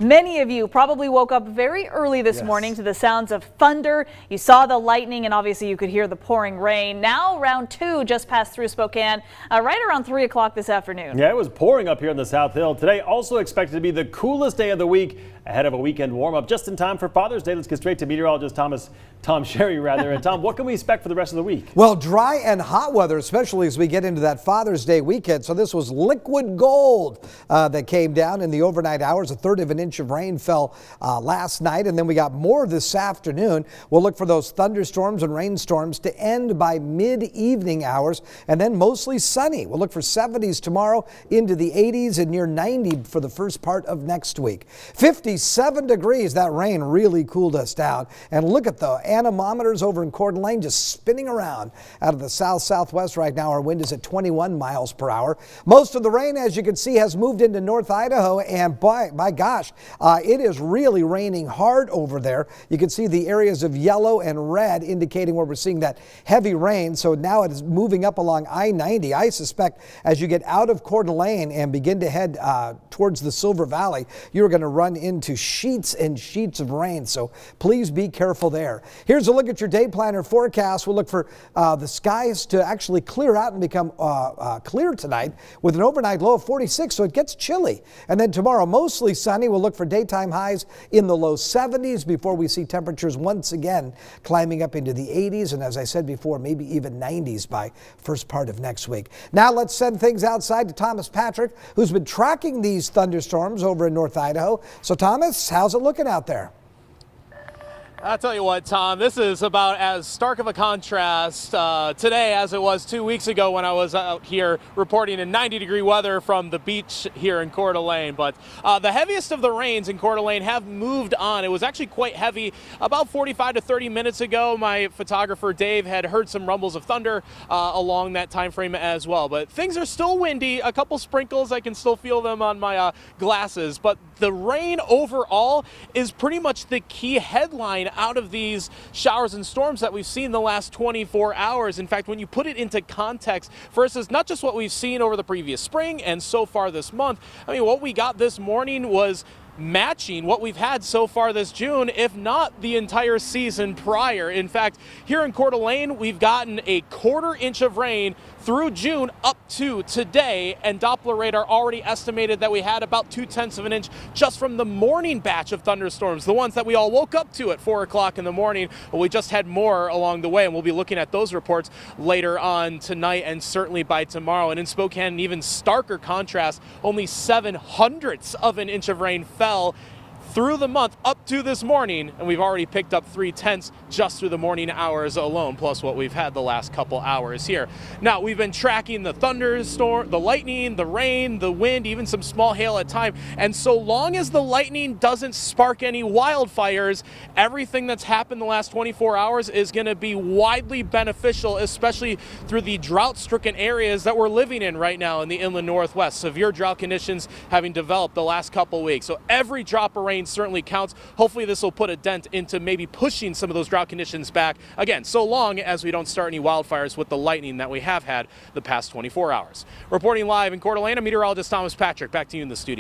Many of you probably woke up very early this morning to the sounds of thunder. You saw the lightning and obviously you could hear the pouring rain. Now round 2 just passed through Spokane right around 3 o'clock this afternoon. Yeah, it was pouring up here in the South Hill. Today also expected to be the coolest day of the week ahead of a weekend warm up just in time for Father's Day. Let's get straight to meteorologist Tom Sherry rather. And Tom, what can we expect for the rest of the week? Well, dry and hot weather, especially as we get into that Father's Day weekend. So this was liquid gold that came down in the overnight hours. A third of an inch of rain fell last night, and then we got more this afternoon. We'll look for those thunderstorms and rainstorms to end by mid-evening hours, and then mostly sunny. We'll look for 70s tomorrow, into the 80s and near 90 for the first part of next week. 57 degrees. That rain really cooled us down. And look at the anemometers over in Coeur d'Alene just spinning around out of the south-southwest right now. Our wind is at 21 miles per hour. Most of the rain, as you can see, has moved into North Idaho, and my gosh, it is really raining hard over there. You can see the areas of yellow and red indicating where we're seeing that heavy rain. So now it is moving up along I-90. I suspect as you get out of Coeur d'Alene and begin to head towards the Silver Valley, you're going to run into sheets and sheets of rain. So please be careful there. Here's a look at your day planner forecast. We'll look for the skies to actually clear out and become clear tonight with an overnight low of 46, so it gets chilly. And then tomorrow, mostly sunny. We'll look for daytime highs in the low 70s before we see temperatures once again climbing up into the 80s. And as I said before, maybe even 90s by first part of next week. Now let's send things outside to Thomas Patrick, who's been tracking these thunderstorms over in North Idaho. So Thomas, how's it looking out there? I'll tell you what, Tom, this is about as stark of a contrast today as it was 2 weeks ago when I was out here reporting in 90-degree weather from the beach here in Coeur d'Alene. But the heaviest of the rains in Coeur d'Alene have moved on. It was actually quite heavy about 45 to 30 minutes ago. My photographer Dave had heard some rumbles of thunder along that time frame as well. But things are still windy. A couple sprinkles, I can still feel them on my glasses. But the rain overall is pretty much the key headline out of these showers and storms that we've seen the last 24 hours. In fact, when you put it into context versus not just what we've seen over the previous spring and so far this month, I mean, what we got this morning was matching what we've had so far this June, if not the entire season prior. In fact, here in Coeur d'Alene, we've gotten a quarter inch of rain through June up to today, and Doppler radar already estimated that we had about 0.2 of an inch just from the morning batch of thunderstorms, the ones that we all woke up to at 4 o'clock in the morning. Well, we just had more along the way, and we'll be looking at those reports later on tonight and certainly by tomorrow. And in Spokane, an even starker contrast, only 0.07 of an inch of rain fell through the month up to this morning, and we've already picked up 0.3 just through the morning hours alone, plus what we've had the last couple hours here. Now, we've been tracking the thunderstorm, the lightning, the rain, the wind, even some small hail at time, and so long as the lightning doesn't spark any wildfires, everything that's happened the last 24 hours is going to be widely beneficial, especially through the drought-stricken areas that we're living in right now in the inland northwest. Severe drought conditions having developed the last couple weeks, so every drop of rain certainly counts. Hopefully this will put a dent into maybe pushing some of those drought conditions back, again, so long as we don't start any wildfires with the lightning that we have had the past 24 hours. Reporting live in Coeur d'Alene, meteorologist Thomas Patrick. Back to you in the studio.